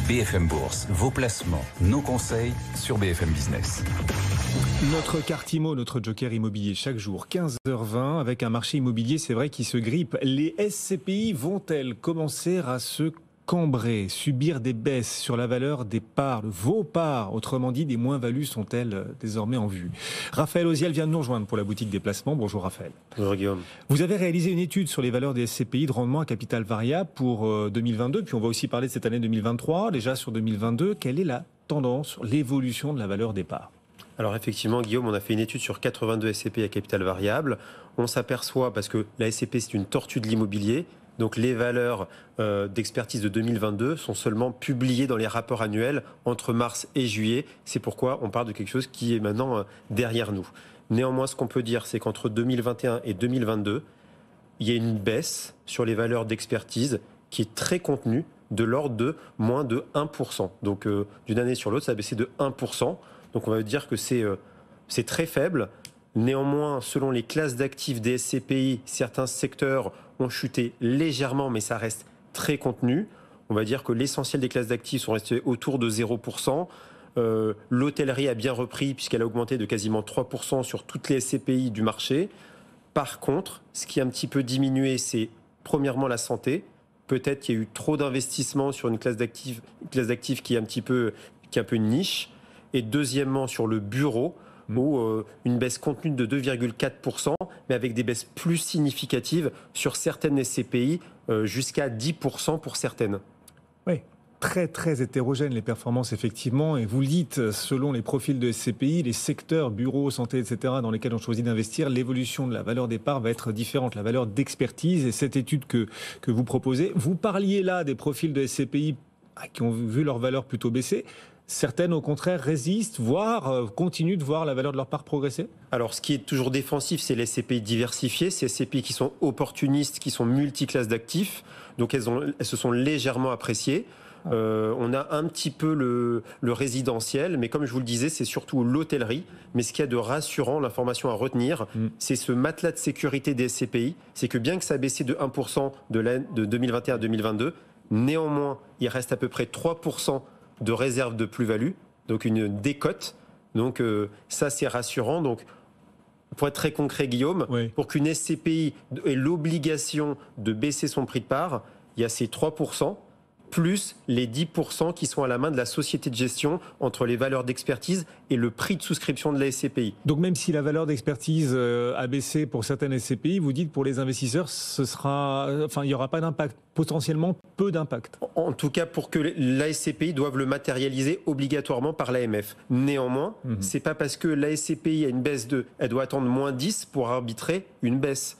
BFM Bourse, vos placements, nos conseils sur BFM Business. Notre Cartimo, notre joker immobilier chaque jour, 15h20, avec un marché immobilier, c'est vrai, qui se grippe. Les SCPI vont-elles commencer à se cambrer, subir des baisses sur la valeur des parts, vos parts, autrement dit, des moins-values sont-elles désormais en vue? Raphaël Oziel vient de nous rejoindre pour la boutique des placements. Bonjour Raphaël. Bonjour Guillaume. Vous avez réalisé une étude sur les valeurs des SCPI de rendement à capital variable pour 2022, puis on va aussi parler de cette année 2023. Déjà sur 2022, quelle est la tendance, l'évolution de la valeur des parts? Alors effectivement, Guillaume, on a fait une étude sur 82 SCPI à capital variable. On s'aperçoit, parce que la SCPI c'est une tortue de l'immobilier, donc les valeurs d'expertise de 2022 sont seulement publiées dans les rapports annuels entre mars et juillet. C'est pourquoi on parle de quelque chose qui est maintenant derrière nous. Néanmoins, ce qu'on peut dire, c'est qu'entre 2021 et 2022, il y a une baisse sur les valeurs d'expertise qui est très contenue, de l'ordre de moins de 1%. Donc d'une année sur l'autre, ça a baissé de 1%. Donc on va dire que c'est très faible. Néanmoins, selon les classes d'actifs des SCPI, certains secteurs ont chuté légèrement, mais ça reste très contenu. On va dire que l'essentiel des classes d'actifs sont restés autour de 0%. L'hôtellerie a bien repris puisqu'elle a augmenté de quasiment 3% sur toutes les SCPI du marché. Par contre, ce qui a un petit peu diminué, c'est premièrement la santé. Peut-être qu'il y a eu trop d'investissements sur une classe d'actifs qui est un peu une niche. Et deuxièmement, sur le bureau, où une baisse contenue de 2,4%, mais avec des baisses plus significatives sur certaines SCPI, jusqu'à 10% pour certaines. Oui, très très hétérogènes les performances effectivement, et vous le dites, selon les profils de SCPI, les secteurs, bureaux, santé, etc., dans lesquels on choisit d'investir, l'évolution de la valeur des parts va être différente, la valeur d'expertise. Et cette étude que vous proposez, vous parliez là des profils de SCPI qui ont vu leur valeur plutôt baisser. Certaines, au contraire, résistent, voire continuent de voir la valeur de leur part progresser? Alors, ce qui est toujours défensif, c'est les SCPI diversifiés, ces SCPI qui sont opportunistes, qui sont multiclasses d'actifs. Donc, elles se sont légèrement appréciées. On a un petit peu le résidentiel, mais comme je vous le disais, c'est surtout l'hôtellerie. Mais ce qu'il y a de rassurant, l'information à retenir, c'est ce matelas de sécurité des SCPI. C'est que bien que ça a baissé de 1% de 2021 à 2022, néanmoins, il reste à peu près 3% de réserve de plus-value, donc une décote. Donc ça, c'est rassurant. Donc, pour être très concret, Guillaume, oui, pour qu'une SCPI ait l'obligation de baisser son prix de part, il y a ces 3%, plus les 10% qui sont à la main de la société de gestion entre les valeurs d'expertise et le prix de souscription de la SCPI. Donc même si la valeur d'expertise a baissé pour certaines SCPI, vous dites pour les investisseurs, il n'y aura pas d'impact, potentiellement peu d'impact. En tout cas, pour que la SCPI doive le matérialiser obligatoirement par l'AMF. Néanmoins, c'est pas parce que la SCPI a une baisse elle doit attendre moins 10 pour arbitrer une baisse.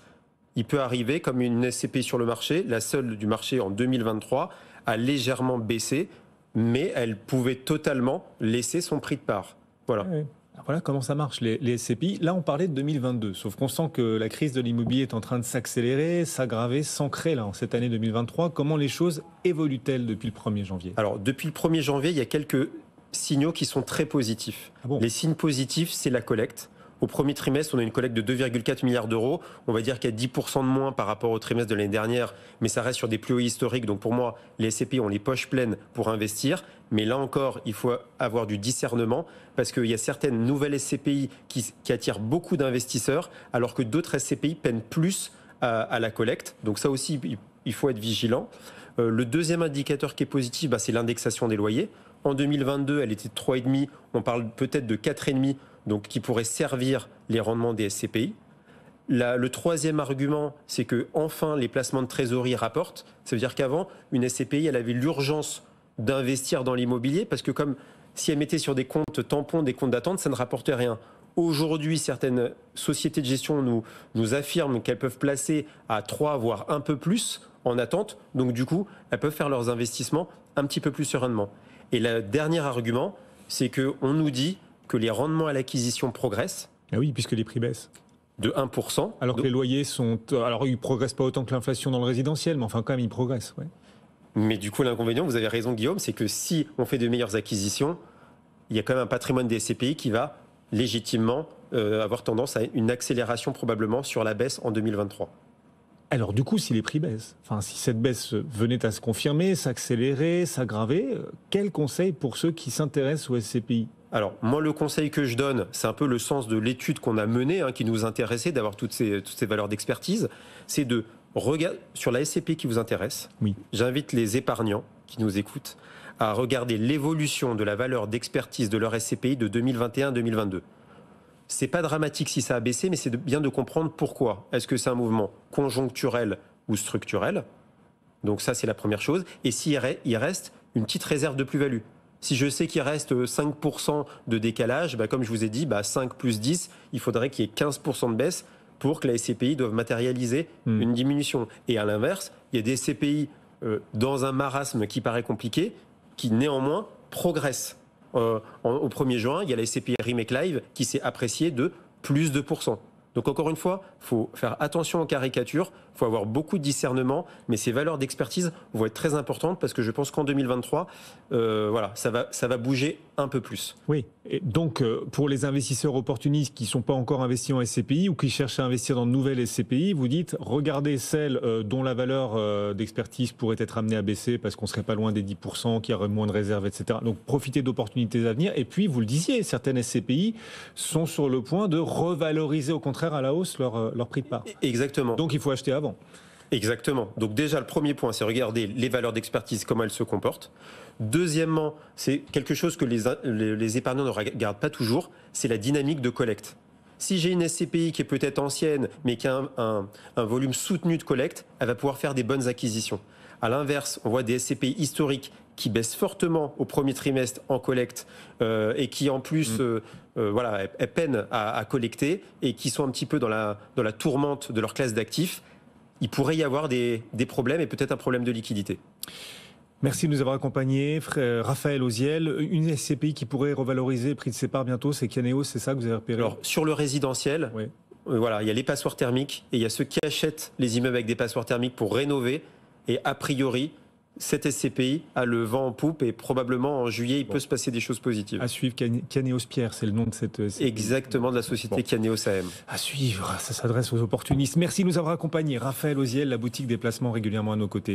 Il peut arriver, comme une SCPI sur le marché, la seule du marché en 2023, a légèrement baissé, mais elle pouvait totalement laisser son prix de part. Voilà. Oui. Voilà comment ça marche, les SCPI. Là, on parlait de 2022, sauf qu'on sent que la crise de l'immobilier est en train de s'accélérer, s'aggraver, s'ancrer là, en cette année 2023. Comment les choses évoluent-elles depuis le 1er janvier? Alors, depuis le 1er janvier, il y a quelques signaux qui sont très positifs. Ah bon? Les signes positifs, c'est la collecte. Au premier trimestre, on a une collecte de 2,4 milliards d'euros. On va dire qu'il y a 10% de moins par rapport au trimestre de l'année dernière, mais ça reste sur des plus hauts historiques. Donc pour moi, les SCPI ont les poches pleines pour investir. Mais là encore, il faut avoir du discernement parce qu'il y a certaines nouvelles SCPI qui attirent beaucoup d'investisseurs, alors que d'autres SCPI peinent plus à la collecte. Donc ça aussi, il faut être vigilant. Le deuxième indicateur qui est positif, c'est l'indexation des loyers. En 2022, elle était de 3,5. On parle peut-être de 4,5. Donc qui pourrait servir les rendements des SCPI. Le troisième argument, c'est que enfin les placements de trésorerie rapportent. Ça veut dire qu'avant, une SCPI, elle avait l'urgence d'investir dans l'immobilier parce que comme si elle mettait sur des comptes tampons, des comptes d'attente, ça ne rapportait rien. Aujourd'hui, certaines sociétés de gestion nous affirment qu'elles peuvent placer à 3, voire un peu plus en attente. Donc du coup, elles peuvent faire leurs investissements un petit peu plus sereinement. Et le dernier argument, c'est qu'on nous dit que les rendements à l'acquisition progressent. Ah oui, puisque les prix baissent. De 1%. Alors que les loyers sont... Alors, ils ne progressent pas autant que l'inflation dans le résidentiel, mais enfin, quand même, ils progressent. Ouais. Mais du coup, l'inconvénient, vous avez raison, Guillaume, c'est que si on fait de meilleures acquisitions, il y a quand même un patrimoine des SCPI qui va légitimement avoir tendance à une accélération probablement sur la baisse en 2023. Alors du coup, si les prix baissent, enfin si cette baisse venait à se confirmer, s'accélérer, s'aggraver, quel conseil pour ceux qui s'intéressent au SCPI ? Alors, moi, le conseil que je donne, c'est un peu le sens de l'étude qu'on a menée, qui nous intéressait, d'avoir toutes ces valeurs d'expertise, c'est de regarder sur la SCPI qui vous intéresse. Oui. J'invite les épargnants qui nous écoutent à regarder l'évolution de la valeur d'expertise de leur SCPI de 2021-2022. C'est pas dramatique si ça a baissé, mais c'est bien de comprendre pourquoi. Est-ce que c'est un mouvement conjoncturel ou structurel ? Donc ça, c'est la première chose. Et s'il reste une petite réserve de plus-value. Si je sais qu'il reste 5% de décalage, comme je vous ai dit, 5 plus 10, il faudrait qu'il y ait 15% de baisse pour que la SCPI doive matérialiser une diminution. Et à l'inverse, il y a des SCPI dans un marasme qui paraît compliqué, qui néanmoins progressent. Au 1er juin, il y a la SCPI Remake Live qui s'est appréciée de plus de %. Donc encore une fois, il faut faire attention aux caricatures, il faut avoir beaucoup de discernement, mais ces valeurs d'expertise vont être très importantes parce que je pense qu'en 2023, ça va bouger un peu plus. Oui, et donc pour les investisseurs opportunistes qui ne sont pas encore investis en SCPI ou qui cherchent à investir dans de nouvelles SCPI, vous dites regardez celles dont la valeur d'expertise pourrait être amenée à baisser parce qu'on ne serait pas loin des 10%, qu'il y aurait moins de réserves, etc. Donc profitez d'opportunités à venir. Et puis, vous le disiez, certaines SCPI sont sur le point de revaloriser au contraire à la hausse leur prix de part. Exactement. Donc il faut acheter avant. Exactement. Donc déjà, le premier point, c'est regarder les valeurs d'expertise, comment elles se comportent. Deuxièmement, c'est quelque chose que les épargnants ne regardent pas toujours, c'est la dynamique de collecte. Si j'ai une SCPI qui est peut-être ancienne, mais qui a un volume soutenu de collecte, elle va pouvoir faire des bonnes acquisitions. À l'inverse, on voit des SCPI historiques qui baissent fortement au premier trimestre en collecte et qui en plus elles peinent à collecter et qui sont un petit peu dans la tourmente de leur classe d'actifs. Il pourrait y avoir des problèmes et peut-être un problème de liquidité. Merci de nous avoir accompagnés. Raphaël Oziel, une SCPI qui pourrait revaloriser le prix de ses parts bientôt, c'est Kianéos, c'est ça que vous avez repéré ? Alors, sur le résidentiel, oui. Il y a les passoires thermiques et il y a ceux qui achètent les immeubles avec des passoires thermiques pour rénover. Et a priori, cette SCPI a le vent en poupe et probablement en juillet, il peut se passer des choses positives. À suivre, Kianéos Pierre, c'est le nom de cette SCPI. Exactement, de la société Kianéos AM. À suivre, ça s'adresse aux opportunistes. Merci de nous avoir accompagnés. Raphaël Oziel, la boutique des placements régulièrement à nos côtés.